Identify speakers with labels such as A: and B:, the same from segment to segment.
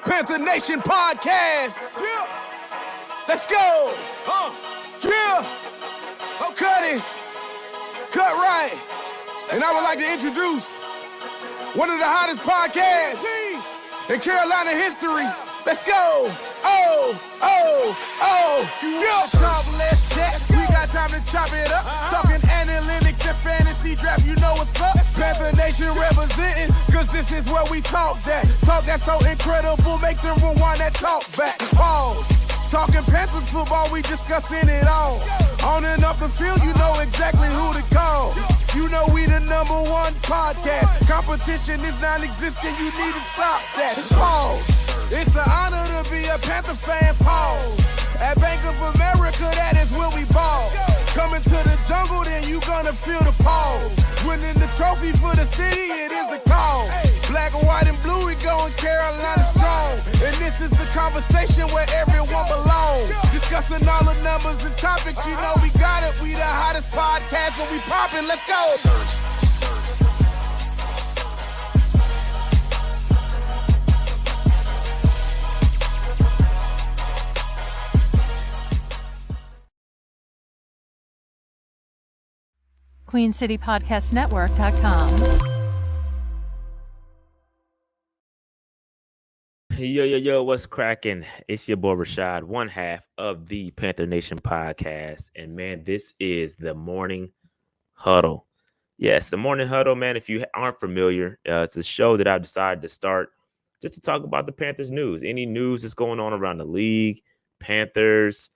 A: Panther Nation podcast. Yeah. Let's go. Yeah. Oh, cut it. Cut right. And I would like to introduce one of the hottest podcasts in Carolina history. Let's go. Talk less chat. We got time to chop it up. Talking analytics and fantasy draft. You know what's up. Panther Nation representing. Cause this is where we talk that. Talk that's so incredible. Make them rewind that talk back. Pause. Talking Panthers football, we discussing it all. On and off the field, you know exactly who to call. You know we the number one podcast. Competition is non-existent, you need to stop that. Pause. It's an honor to be a Panther fan, pause. At Bank of America, that is where we ball. Coming to the jungle, then you gonna feel the pause. Winning the trophy for the city, it is the call. Black, white, and blue, we going Carolina strong. And this is the conversation where everyone belongs. Discussing all the numbers and topics, you know we got it. We the hottest podcast, and we poppin', let's go.
B: QueenCityPodcastNetwork.com.
C: Yo, what's cracking? It's your boy Rashad, one half of the Panther Nation podcast. And man, this is the Morning Huddle. Yes, the Morning Huddle, man. If you aren't familiar, it's a show that I've decided to start just to talk about the Panthers news. Any news that's going on around the league, Panthers,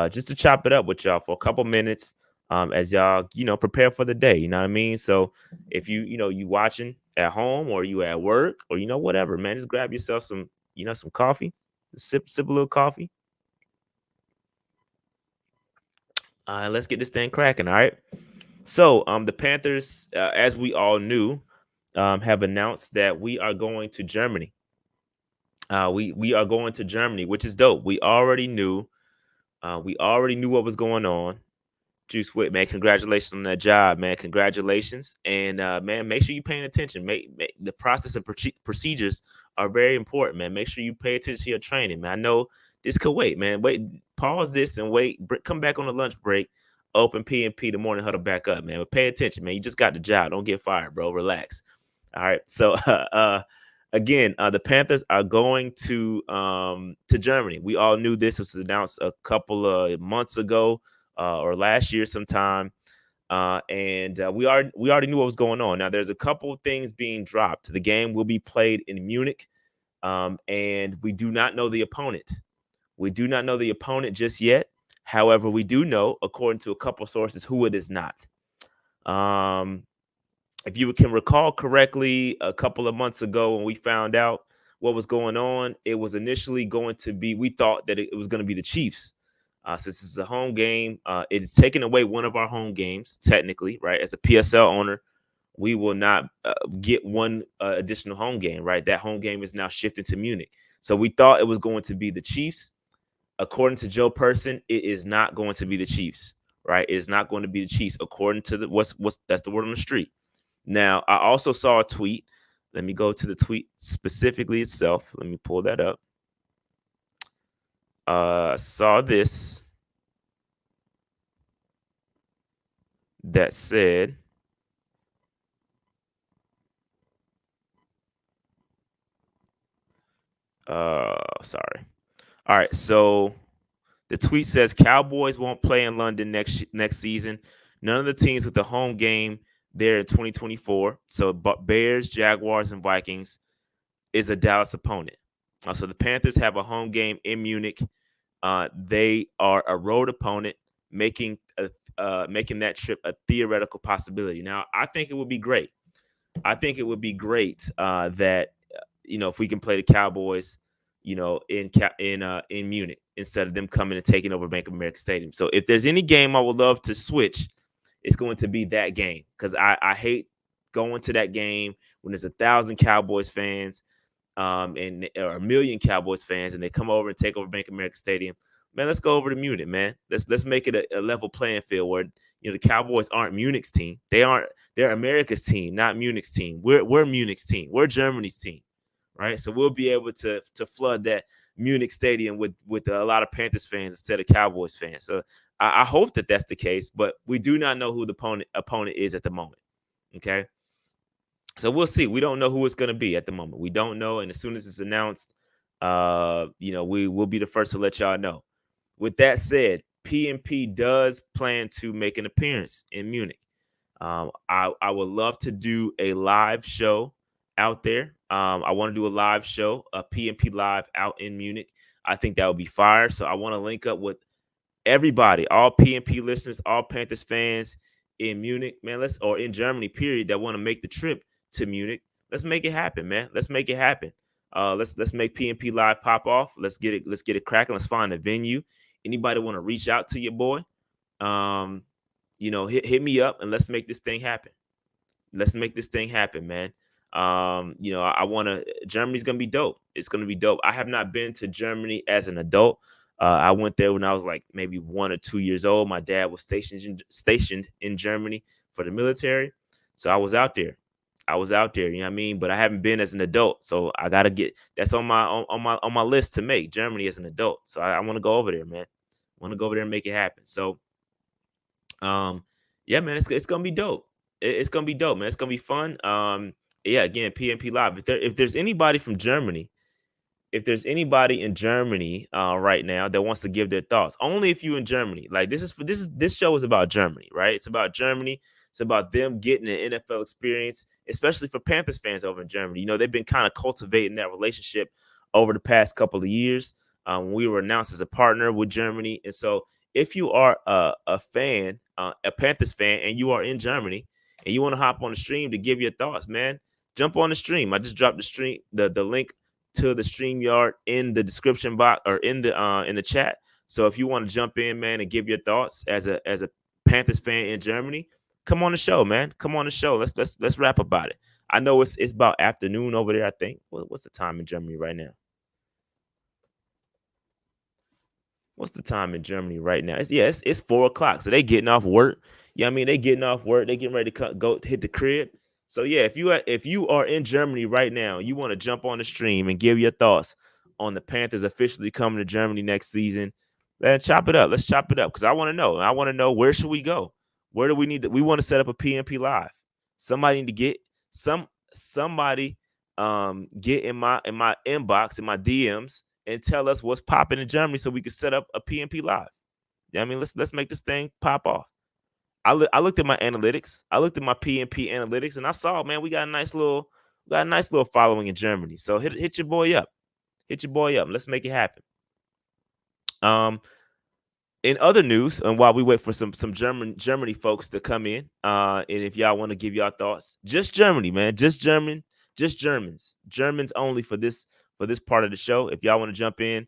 C: just to chop it up with y'all for a couple minutes. As y'all, prepare for the day, you know what I mean? So if you watching at home or you at work or, whatever, man, just grab yourself some coffee, sip a little coffee. Let's get this thing cracking. All right. So the Panthers, as we all knew, have announced that we are going to Germany. We are going to Germany, which is dope. We already knew what was going on. Juice Witt, man, congratulations on that job, man. Congratulations. And, man, make sure you're paying attention. The process and procedures are very important, man. Make sure you pay attention to your training, man. I know this could wait, man. Wait, pause this and wait. Come back on the lunch break. Open P&P, the Morning Huddle back up, man. But pay attention, man. You just got the job. Don't get fired, bro. Relax. All right. So, again, the Panthers are going to Germany. We all knew this was announced a couple of months ago. Or last year sometime, and we already knew what was going on. Now, there's a couple of things being dropped. The game will be played in Munich, and we do not know the opponent. We do not know the opponent just yet. However, we do know, according to a couple of sources, who it is not. If you can recall correctly, a couple of months ago when we found out what was going on, it was initially going to be, we thought that it was going to be the Chiefs. Since this is a home game, it is taking away one of our home games, technically, right? As a PSL owner, we will not get one additional home game, right? That home game is now shifted to Munich. So we thought it was going to be the Chiefs. According to Joe Person, it is not going to be the Chiefs, right? It is not going to be the Chiefs, according to what's that's the word on the street. Now, I also saw a tweet. Let me go to the tweet specifically itself. Let me pull that up. Saw this that said, sorry. All right. So the tweet says Cowboys won't play in London next season. None of the teams with the home game there in 2024. So Bears, Jaguars, and Vikings is a Dallas opponent. So the Panthers have a home game in Munich. They are a road opponent, making that trip a theoretical possibility. Now, I think it would be great. I think it would be great that if we can play the Cowboys, in Munich instead of them coming and taking over Bank of America Stadium. So if there's any game I would love to switch, it's going to be that game, because I hate going to that game when there's 1,000 Cowboys fans. And or 1 million Cowboys fans, and they come over and take over Bank of America Stadium. Man, let's go over to Munich, man. Let's make it a level playing field where the Cowboys aren't Munich's team. They're America's team, not Munich's team. We're Munich's team. We're Germany's team. right? So we'll be able to flood that Munich stadium with a lot of Panthers fans instead of Cowboys fans. So I hope that that's the case, but we do not know who the opponent is at the moment. Okay, so we'll see. We don't know who it's going to be at the moment. We don't know, and as soon as it's announced, we will be the first to let y'all know. With that said, PNP does plan to make an appearance in Munich. I would love to do a live show out there. I want to do a live show, a PNP live out in Munich. I think that would be fire. So I want to link up with everybody, all PNP listeners, all Panthers fans in Munich, man. Or in Germany, period, that want to make the trip to Munich. Let's make it happen, man. Let's make it happen. Let's make PNP live pop off. Let's get it cracking. Let's find a venue. Anybody want to reach out to your boy? Hit me up and let's make this thing happen. Let's make this thing happen, man. I want to. Germany's gonna be dope. It's gonna be dope. I have not been to Germany as an adult. I went there when I was like maybe 1 or 2 years old. My dad was stationed in Germany for the military, so I was out there. You know what I mean? But I haven't been as an adult, so I gotta get. That's on my list to make Germany as an adult. So I want to go over there, man. I want to go over there and make it happen. So, yeah, man, it's gonna be dope. It's gonna be dope, man. It's gonna be fun. Yeah, again, PNP Live. If there's anybody from Germany, if there's anybody in Germany right now that wants to give their thoughts, only if you in Germany. Like this show is about Germany, right? It's about Germany. It's about them getting an NFL experience, especially for Panthers fans over in Germany. You know, they've been kind of cultivating that relationship over the past couple of years. We were announced as a partner with Germany, and so if you are a fan, a Panthers fan, and you are in Germany and you want to hop on the stream to give your thoughts, man, jump on the stream. I just dropped the link to the StreamYard in the description box or in the chat. So if you want to jump in, man, and give your thoughts as a Panthers fan in Germany, come on the show, man. Come on the show. Let's rap about it. I know it's about afternoon over there, I think. What's the time in Germany right now? What's the time in Germany right now? It's 4 o'clock. So they getting off work. Yeah, I mean, they getting off work. They getting ready to go hit the crib. So yeah, if you are in Germany right now, you want to jump on the stream and give your thoughts on the Panthers officially coming to Germany next season, let's chop it up. Let's chop it up because I want to know. I want to know, where should we go? Where do we need we want to set up a PNP live. Somebody need to get somebody get in my inbox, in my DMs, and tell us what's popping in Germany so we can set up a PNP live. Yeah, I mean, let's make this thing pop off. I looked at my analytics. I looked at my PNP analytics, and I saw, man, we got a nice little following in Germany. So hit your boy up. Hit your boy up. Let's make it happen. In other news, and while we wait for some Germany folks to come in, and if y'all want to give y'all thoughts, just Germany, man, just Germans only for this part of the show. If y'all want to jump in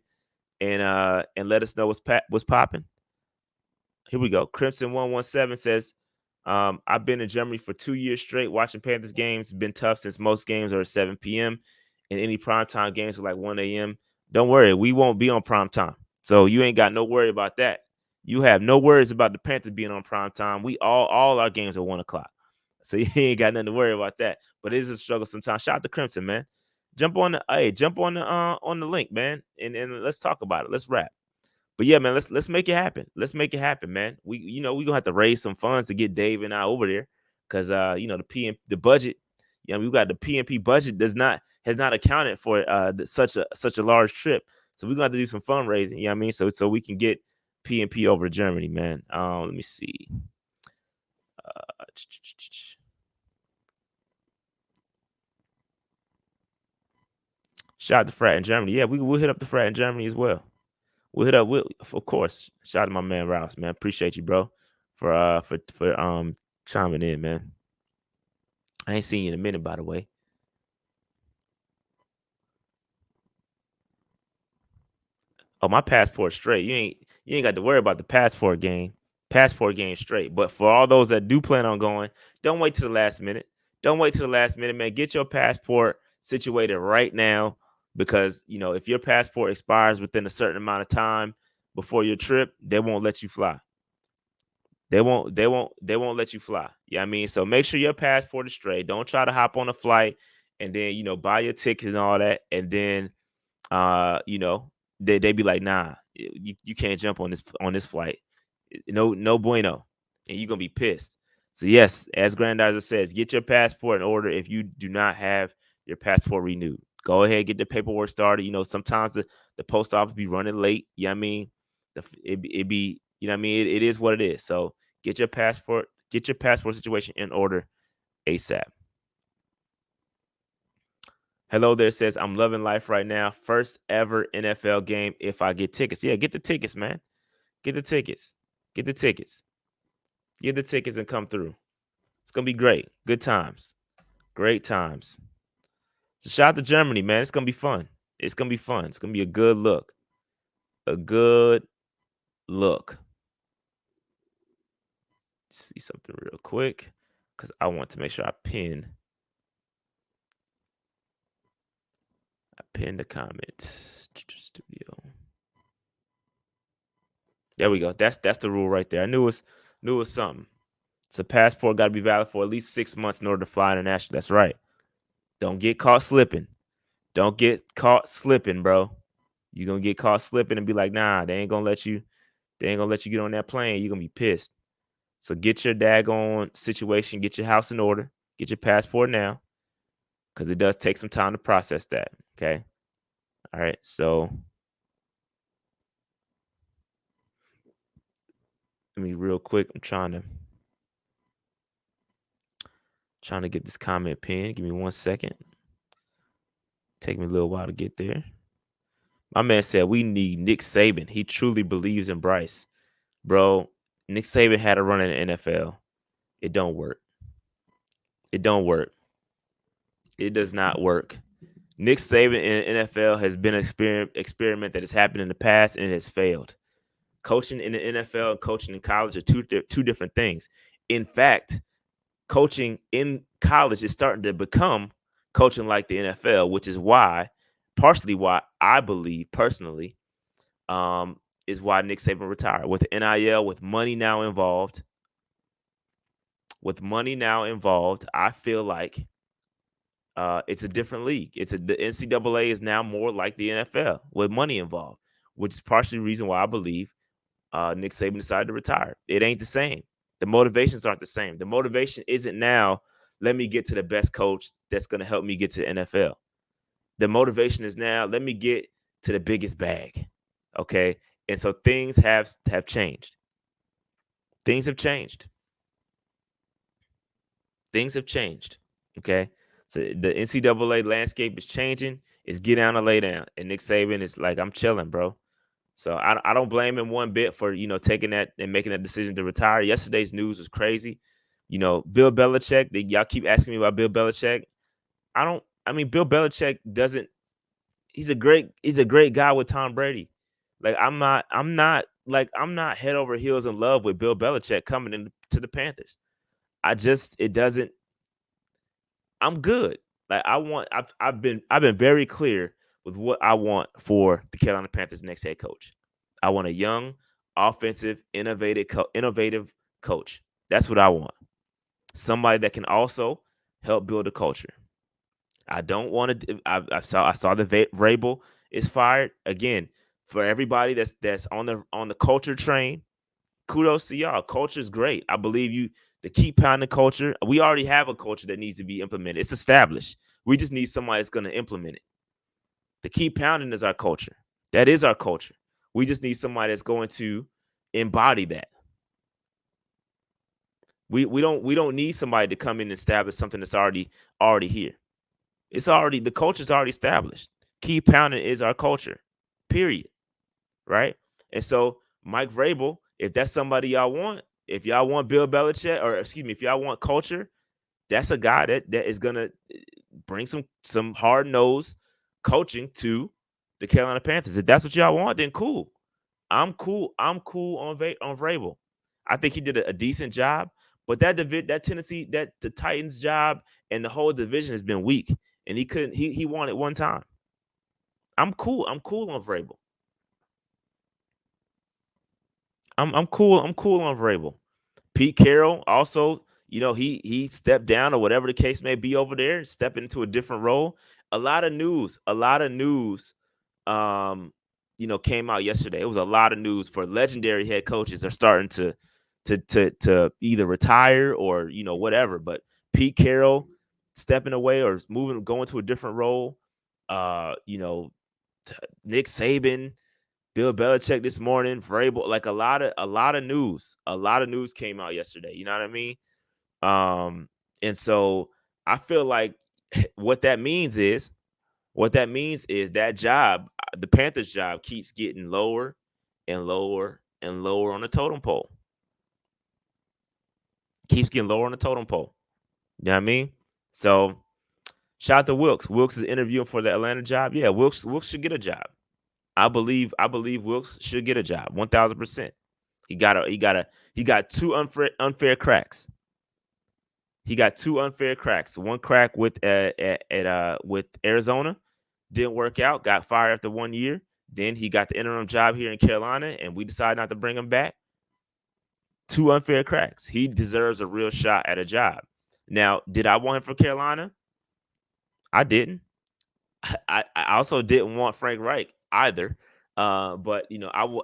C: and let us know what's popping. Here we go. Crimson 117 says, I've been in Germany for 2 years straight watching Panthers games. It's been tough since most games are at 7 p.m. and any primetime games are like 1 a.m. Don't worry, we won't be on primetime. So you ain't got no worry about that. You have no worries about the Panthers being on primetime. We all our games are 1 o'clock. So you ain't got nothing to worry about that. But it is a struggle sometimes. Shout out to Crimson, man. Jump on the link, man, and let's talk about it. Let's rap. But yeah, man, let's make it happen. Let's make it happen, man. We gonna have to raise some funds to get Dave and I over there, because the budget, we got the PNP budget has not accounted for such a large trip. So we're gonna have to do some fundraising. You know what I mean? So we can get PNP over to Germany, man. Let me see. Shout out to Frat in Germany. Yeah, we'll hit up the Frat in Germany as well. We'll hit up. Of course. Shout out to my man Rouse, man. Appreciate you, bro, for chiming in, man. I ain't seen you in a minute, by the way. Oh, my passport straight. You ain't got to worry about the passport game. Passport game straight. But for all those that do plan on going, don't wait till the last minute. Don't wait till the last minute, man. Get your passport situated right now. Because, if your passport expires within a certain amount of time before your trip, they won't let you fly. They won't let you fly. Yeah, I mean, so make sure your passport is straight. Don't try to hop on a flight and then buy your tickets and all that, and then they be like, nah, you can't jump on this flight. No bueno, and you're gonna be pissed. So yes, as Grandizer says, get your passport in order if you do not have your passport renewed. Go ahead, get the paperwork started. Sometimes the post office be running late. You know what I mean? It be, what I mean? It is what it is. So get your passport situation in order ASAP. Hello there says, I'm loving life right now. First ever NFL game if I get tickets. Yeah, get the tickets, man. Get the tickets. Get the tickets. Get the tickets and come through. It's going to be great. Good times. Great times. So shout out to Germany, man. It's going to be fun. It's going to be fun. It's going to be a good look. A good look. See something real quick because I want to make sure I pin the comment. Studio. There we go. That's the rule right there. I knew it was something. So passport got to be valid for at least 6 months in order to fly international. That's right. Don't get caught slipping. Don't get caught slipping, bro. You're gonna get caught slipping and be like, nah, they ain't gonna let you get on that plane. You're gonna be pissed. So get your daggone situation, get your house in order, get your passport now. Because it does take some time to process that. Okay. All right. So let me real quick. I'm trying to get this comment pinned. Give me 1 second. Take me a little while to get there. My man said we need Nick Saban. He truly believes in Bryce. Bro, Nick Saban had a run in the NFL. It don't work. It don't work. It does not work. Nick Saban in the NFL has been an experiment that has happened in the past, and it has failed. Coaching in the NFL and coaching in college are two different things. In fact, coaching in college is starting to become coaching like the NFL, which is partially why I believe personally, is why Nick Saban retired. With NIL, with money now involved, I feel like it's a different league. The NCAA is now more like the NFL with money involved, which is partially the reason why I believe Nick Saban decided to retire. It ain't the same. The motivations aren't the same. The motivation isn't now, let me get to the best coach that's going to help me get to the NFL. The motivation is now, let me get to the biggest bag. Okay. And so things have changed. Things have changed. Okay. So the NCAA landscape is changing. It's get down or lay down. And Nick Saban is like, I'm chilling, bro. So I don't blame him one bit for, taking that and making that decision to retire. Yesterday's news was crazy. Bill Belichick, y'all keep asking me about Bill Belichick. Bill Belichick he's a great guy with Tom Brady. Like I'm not head over heels in love with Bill Belichick coming into the Panthers. I'm good. Like I've been very clear with what I want for the Carolina Panthers' next head coach. I want a young, offensive, innovative coach. That's what I want. Somebody that can also help build a culture. I don't want to. I saw that Vrabel is fired again. For everybody that's on the culture train, kudos to y'all. Culture is great. I believe you to keep pounding culture. We already have a culture that needs to be implemented. It's established. We just need somebody that's going to implement it. The keep pounding is our culture. That is our culture. We just need somebody that's going to embody that. We don't need somebody to come in and establish something that's already here. The culture's already established. Keep pounding is our culture. Period. Right? And so Mike Vrabel, if that's somebody y'all want, if y'all want Bill Belichick, if y'all want culture, that's a guy that is gonna bring some hard-nosed coaching to the Carolina Panthers. If that's what y'all want, then cool. I'm cool on Vrabel. I think he did a decent job, but that Tennessee, the Titans job and the whole division has been weak, and he won it one time. I'm cool on Vrabel. I'm cool on Vrabel. Pete Carroll also, he stepped down or whatever the case may be over there, step into a different role. A lot of news, came out yesterday. It was a lot of news for legendary head coaches are starting to either retire or whatever. But Pete Carroll stepping away or going to a different role. Nick Saban, Bill Belichick this morning, Vrabel, like a lot of news came out yesterday. You know what I mean? And so I feel like what that means is that job, the Panthers job, keeps getting lower and lower and lower on the totem pole. Keeps getting lower on the totem pole. You know what I mean? So shout out to Wilkes. Wilkes is interviewing for the Atlanta job. Yeah, Wilkes should get a job. I believe Wilkes should get a job. 1,000%. He got two unfair cracks. He got two unfair cracks. One crack with Arizona, didn't work out. Got fired after 1 year. Then he got the interim job here in Carolina, and we decided not to bring him back. Two unfair cracks. He deserves a real shot at a job. Now, did I want him for Carolina? I didn't. I also didn't want Frank Reich either. But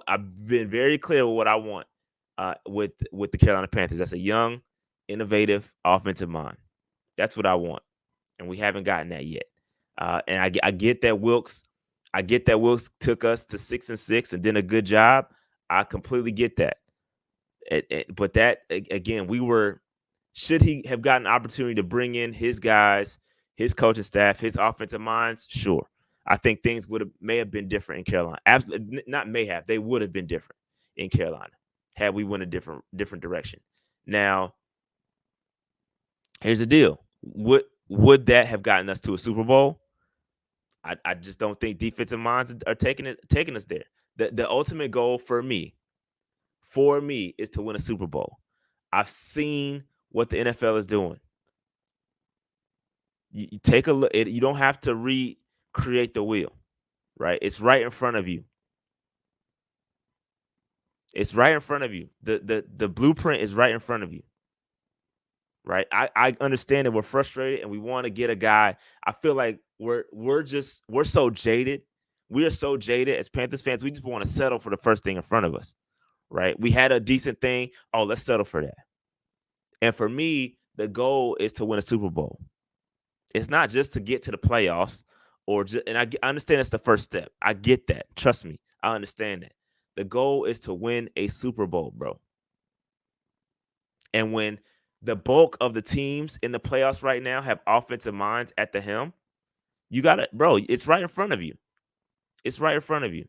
C: I've been very clear with what I want with the Carolina Panthers. That's a young, innovative offensive mind. That's what I want, and we haven't gotten that yet. And I get that Wilkes. I get that Wilkes took us to 6-6 and did a good job. I completely get that. But that again, should he have gotten an opportunity to bring in his guys, his coaching staff, his offensive minds? Sure. I think things may have been different in Carolina. Absolutely, not may have. They would have been different in Carolina had we went a different direction. Now, here's the deal. Would that have gotten us to a Super Bowl? I just don't think defensive minds are taking us there. The ultimate goal for me is to win a Super Bowl. I've seen what the NFL is doing. You take a look. You don't have to recreate the wheel, right? It's right in front of you. It's right in front of you. The blueprint is right in front of you. Right. I understand that we're frustrated and we want to get a guy. I feel like we're so jaded. We are so jaded as Panthers fans. We just want to settle for the first thing in front of us. Right. We had a decent thing. Oh, let's settle for that. And for me, the goal is to win a Super Bowl. It's not just to get to the playoffs and I understand that's the first step. I get that. Trust me. I understand that. The goal is to win a Super Bowl, bro. And when the bulk of the teams in the playoffs right now have offensive minds at the helm, you got it, bro. It's right in front of you. It's right in front of you.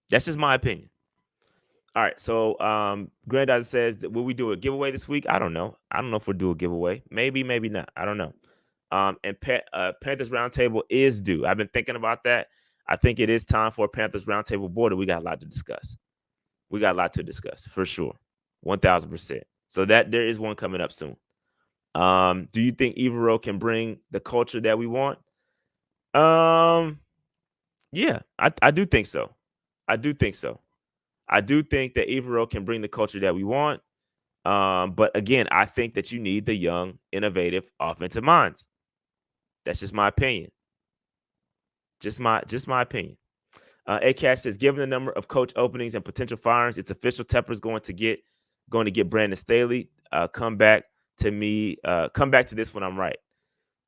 C: That's just my opinion. All right. So Granddad says, will we do a giveaway this week? I don't know. I don't know if we'll do a giveaway. Maybe, maybe not. I don't know. And Panthers Roundtable is due. I've been thinking about that. I think it is time for a Panthers Roundtable board. We got a lot to discuss. For sure. 1,000%. So that there is one coming up soon. Do you think Evero can bring the culture that we want? Yeah, I do think so. I do think that Evero can bring the culture that we want. But again, I think that you need the young, innovative offensive minds. That's just my opinion. Just my opinion. A-Cash says, given the number of coach openings and potential firings, it's official. Tepper's going to get Brandon Staley. Come back to this when I'm right.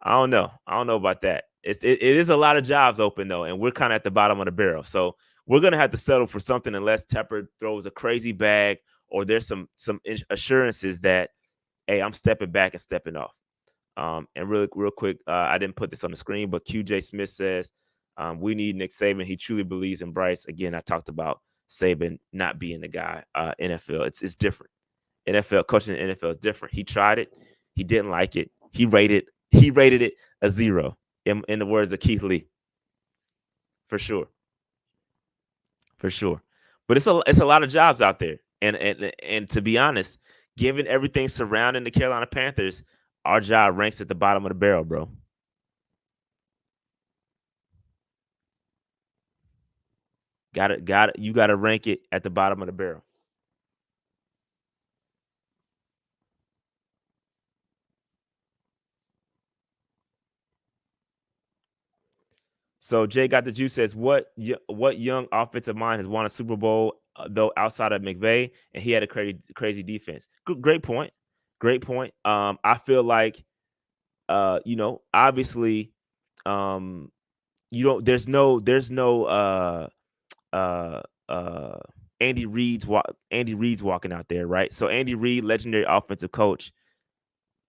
C: I don't know about that. It is a lot of jobs open though, and we're kind of at the bottom of the barrel. So we're gonna have to settle for something unless Tepper throws a crazy bag or there's some assurances that, hey, I'm stepping back and stepping off. And real quick, I didn't put this on the screen, but QJ Smith says, we need Nick Saban. He truly believes in Bryce. Again, I talked about Saban not being the guy. NFL, it's different. NFL coaching in the NFL is different. He tried it. He didn't like it. He rated it a 0 in the words of Keith Lee. For sure. But it's a lot of jobs out there. And to be honest, given everything surrounding the Carolina Panthers, our job ranks at the bottom of the barrel, bro. Got it. You got to rank it at the bottom of the barrel. So Jay got the juice says what young offensive mind has won a Super Bowl though outside of McVay, and he had a crazy defense. Great point. Great point. I feel like obviously you don't there's no uh uh Andy Reid's walking out there, right? So Andy Reid, legendary offensive coach.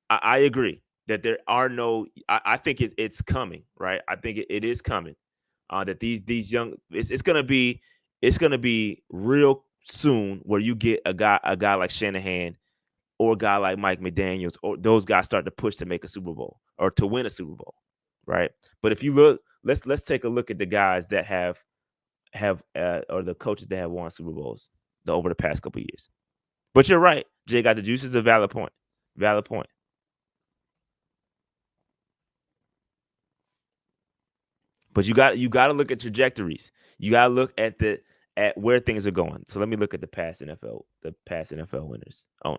C: I agree that there are no. I think it's coming, right? I think it is coming. That these young, it's gonna be real soon where you get a guy like Shanahan or a guy like Mike McDaniels or those guys start to push to make a Super Bowl or to win a Super Bowl, right? But if you look, let's take a look at the guys that have or the coaches that have won Super Bowls over the past couple of years. But you're right, Jay got the juice is a valid point. Valid point. But you got to look at trajectories. You got to look at where things are going. So let me look at the past NFL winners on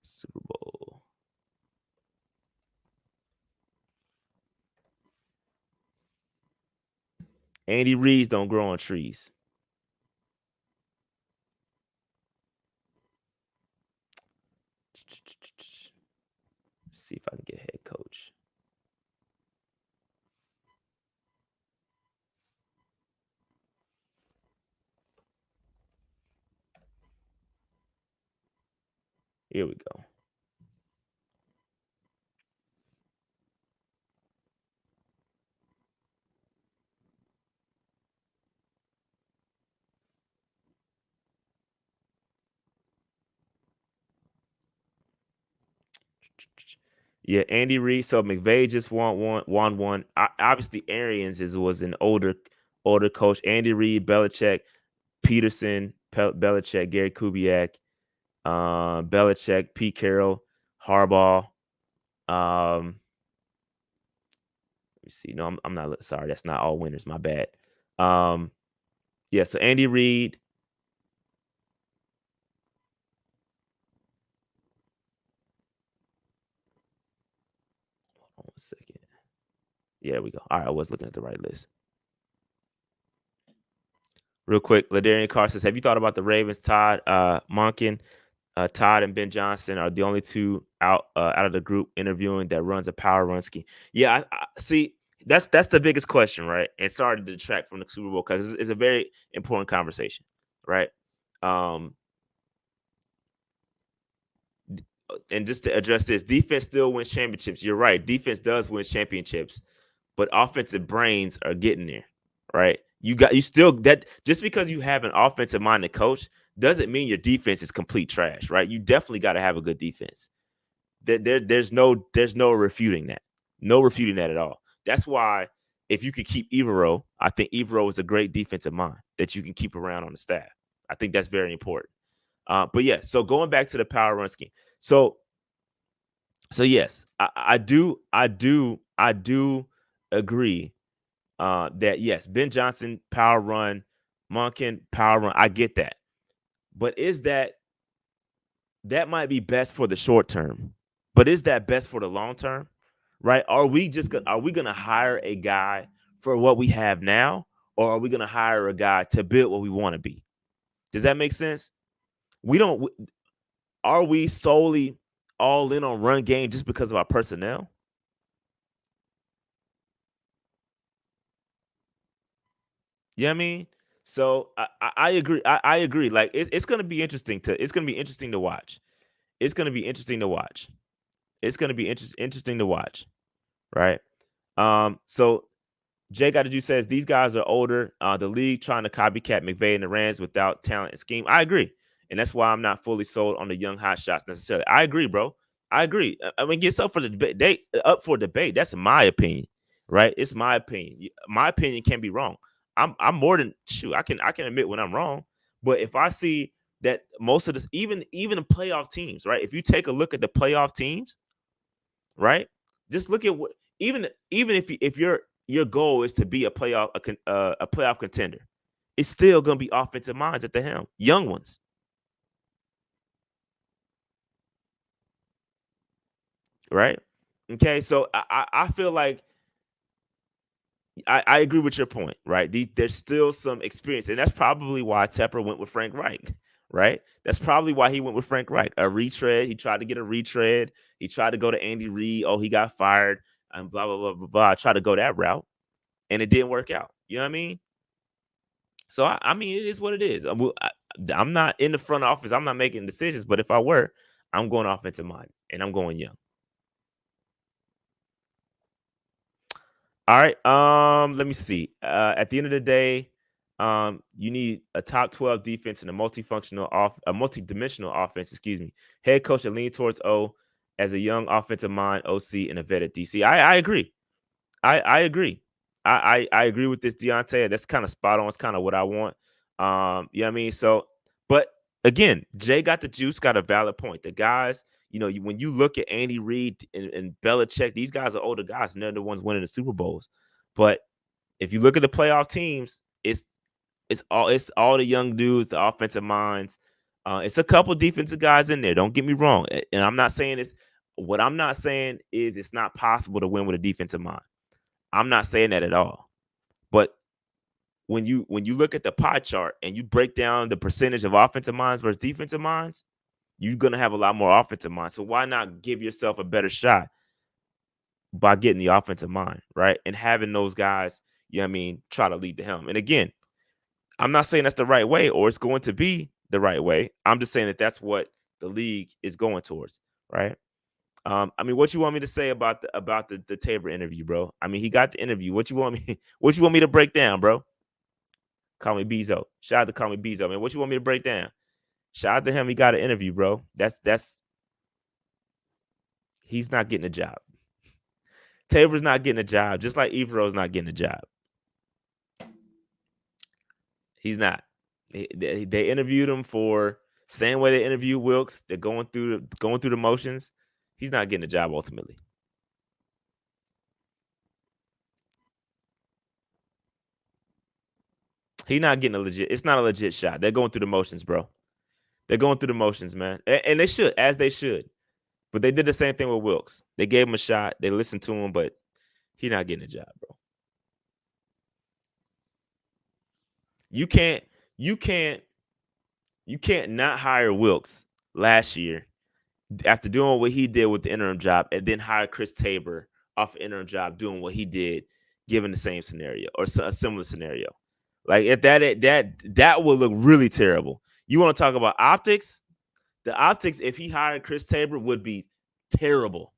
C: Super Bowl. Andy Reid's don't grow on trees. Let's see if I can get head coach. Here we go. Yeah, Andy Reid. So McVay just won one. Obviously, Arians was an older coach. Andy Reid, Belichick, Peterson, Belichick, Gary Kubiak, Belichick, Pete Carroll, Harbaugh. Let me see. No, I'm not. Sorry, that's not all winners. My bad. Yeah. So Andy Reid. Hold on a second. Yeah, there we go. All right, I was looking at the right list. Real quick, Ladarian Carr says, "Have you thought about the Ravens? Todd Monken, Todd and Ben Johnson are the only two out of the group interviewing that runs a power run scheme." Yeah, I see. That's the biggest question, right? And sorry to detract from the Super Bowl because it's a very important conversation, right? And just to address this, defense still wins championships. You're right. Defense does win championships, but offensive brains are getting there, right? You still that just because you have an offensive minded coach doesn't mean your defense is complete trash, right? You definitely got to have a good defense. There's no refuting that. No refuting that at all. That's why if you could keep Evero, I think Evero is a great defensive mind that you can keep around on the staff. I think that's very important. But yeah, so going back to the power run scheme. So yes, I do agree that yes, Ben Johnson power run, Monken power run. I get that, but is that might be best for the short term, but is that best for the long term? Right? Are we gonna hire a guy for what we have now, or are we gonna hire a guy to build what we want to be? Does that make sense? We don't. Are we solely all in on run game just because of our personnel? You know what I mean? So I agree. I agree. Like it's gonna be interesting to watch. It's gonna be interesting to watch. It's gonna be interesting to watch. Right. So Jay Got You says these guys are older. The league trying to copycat McVay and the Rams without talent and scheme. I agree. And that's why I'm not fully sold on the young hot shots necessarily. I agree, bro. I agree. I mean, it's up for the debate. Up for debate. That's my opinion, right? It's my opinion. My opinion can be wrong. I'm more than shoot. I can admit when I'm wrong. But if I see that most of this, even the playoff teams, right? If you take a look at the playoff teams, right? Just look at what even if your goal is to be a playoff contender, it's still gonna be offensive minds at the helm, young ones. Right? Okay, so I feel like I agree with your point, right? There's still some experience, and that's probably why Tepper went with Frank Reich, right? That's probably why he went with Frank Reich. A retread. He tried to get a retread. He tried to go to Andy Reid. Oh, he got fired, and blah blah blah blah blah. I tried to go that route, and it didn't work out. You know what I mean? So I mean, it is what it is. I'm not in the front office. I'm not making decisions. But if I were, I'm going offensive mind, and I'm going young. All right. Let me see. At the end of the day, you need a top 12 defense and a multi-dimensional offense, excuse me. Head coach that lean towards O as a young offensive mind, OC, and a vet at DC. I agree. I agree. I agree with this, Deontay. That's kind of spot on. It's kind of what I want. You know what I mean? So, but again, Jay got the juice, got a valid point. The guys, when you look at Andy Reid and Belichick, these guys are older guys, and they're the ones winning the Super Bowls. But if you look at the playoff teams, it's all the young dudes, the offensive minds. It's a couple defensive guys in there. Don't get me wrong. And I'm not saying it's what I'm not saying is it's not possible to win with a defensive mind. I'm not saying that at all. But when you look at the pie chart and you break down the percentage of offensive minds versus defensive minds, you're going to have a lot more offensive minds. So why not give yourself a better shot by getting the offensive mind, right? And having those guys, try to lead the helm. And again, I'm not saying that's the right way or it's going to be the right way. I'm just saying that that's what the league is going towards, right? What you want me to say about the Tabor interview, bro? He got the interview. What you want me to break down, bro? Call me Bezo. Shout out to Call Me Bezo, man. What you want me to break down? Shout out to him. He got an interview, bro. He's not getting a job. Tabor's not getting a job, just like Evero's not getting a job. He's not. They interviewed him for same way they interviewed Wilkes. They're going through the motions. He's not getting a job ultimately. He's not getting it's not a legit shot. They're going through the motions, bro. They're going through the motions, man. And they should, as they should. But they did the same thing with Wilkes. They gave him a shot. They listened to him, but he's not getting a job, bro. You can't not hire Wilkes last year after doing what he did with the interim job and then hire Chris Tabor off the interim job doing what he did given the same scenario or a similar scenario. Like if that would look really terrible. You want to talk about optics? The optics, if he hired Chris Tabor, would be terrible.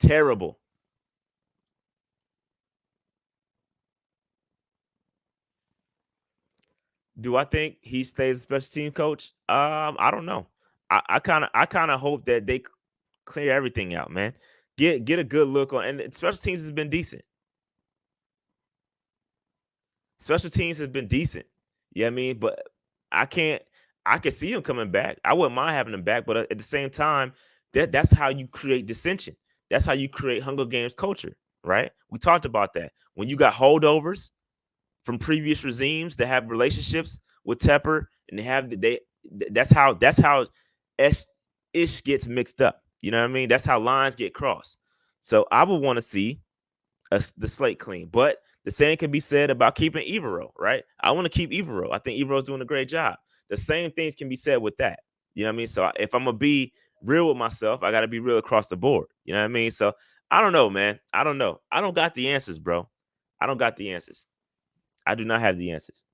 C: Terrible. Do I think he stays a special team coach? I don't know. I kind of hope that they clear everything out, man. Get a good look on, and special teams has been decent. Special teams has been decent. You know what I mean? But I can see him coming back. I wouldn't mind having him back, but at the same time, that's how you create dissension. That's how you create Hunger Games culture, right? We talked about that. When you got holdovers from previous regimes that have relationships with Tepper, and that's how ish gets mixed up. You know what I mean? That's how lines get crossed. So I would want to see the slate clean, but the same can be said about keeping Evero, right? I want to keep Evero. I think Evero's doing a great job. The same things can be said with that. You know what I mean? So if I'm going to be real with myself, I got to be real across the board. You know what I mean? So I don't know, man. I don't know. I don't got the answers, bro. I don't got the answers. I do not have the answers.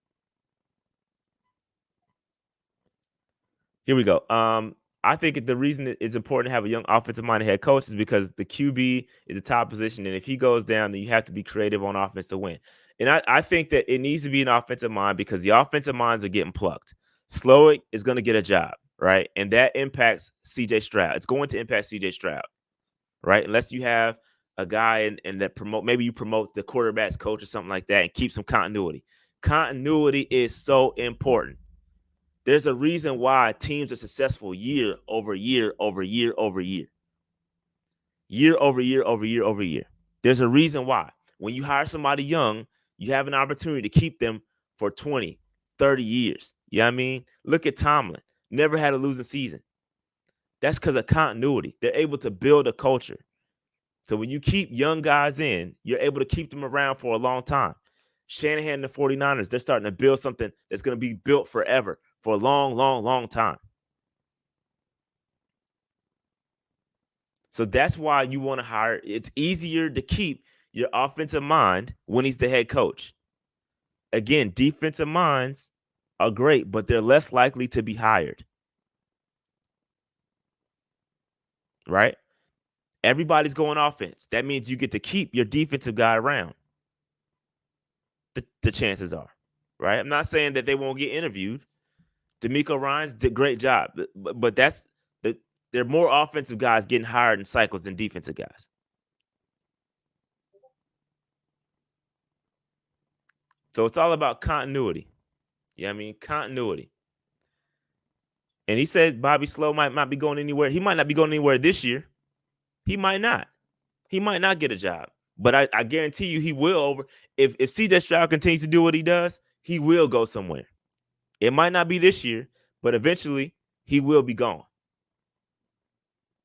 C: Here we go. I think the reason it's important to have a young offensive-minded head coach is because the QB is a top position, and if he goes down, then you have to be creative on offense to win. And I think that it needs to be an offensive mind because the offensive minds are getting plucked. Slowick is going to get a job, right? And that impacts C.J. Stroud. It's going to impact C.J. Stroud, right? Unless you have a guy and that maybe you promote the quarterback's coach or something like that and keep some continuity. Continuity is so important. There's a reason why teams are successful year over year over year over year. Year over year over year over year. There's a reason why. When you hire somebody young, you have an opportunity to keep them for 20, 30 years. You know what I mean? Look at Tomlin. Never had a losing season. That's because of continuity. They're able to build a culture. So when you keep young guys in, you're able to keep them around for a long time. Shanahan and the 49ers, they're starting to build something that's going to be built forever, for a long, long, long time. So that's why you want to hire. It's easier to keep your offensive mind when he's the head coach. Again, defensive minds are great, but they're less likely to be hired. Right? Everybody's going offense. That means you get to keep your defensive guy around. The chances are, right? I'm not saying that they won't get interviewed. D'Amico Ryans did a great job, but there are more offensive guys getting hired in cycles than defensive guys. So it's all about continuity. Yeah, I mean, continuity. And he said Bobby Slow might not be going anywhere. He might not be going anywhere this year. He might not. He might not get a job. But I guarantee you he will if CJ Stroud continues to do what he does, he will go somewhere. It might not be this year, but eventually he will be gone.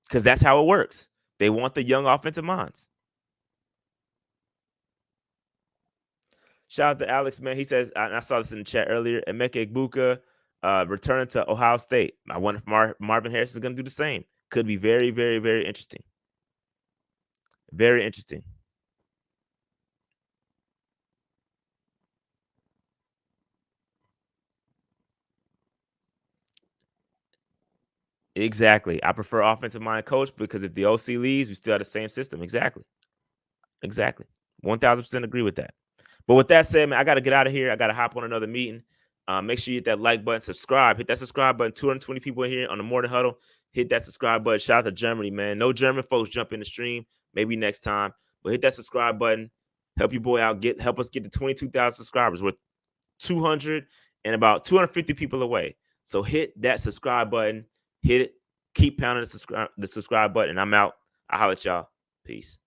C: Because that's how it works. They want the young offensive minds. Shout out to Alex, man. He says, I saw this in the chat earlier, Emeka Egbuka returning to Ohio State. I wonder if Marvin Harris is going to do the same. Could be very, very, very interesting. Very interesting. Exactly. I prefer offensive mind coach because if the OC leaves, we still have the same system. Exactly. 1000% agree with that. But with that said, man, I got to get out of here. I got to hop on another meeting. Make sure you hit that like button, subscribe. Hit that subscribe button. 220 people in here on the Morning Huddle. Hit that subscribe button. Shout out to Germany, man. No German folks jump in the stream. Maybe next time. But hit that subscribe button. Help your boy out. Help us get to 22,000 subscribers. We're 200 and about 250 people away. So hit that subscribe button. Hit it. Keep pounding the subscribe button. I'm out. I'll holler at y'all. Peace.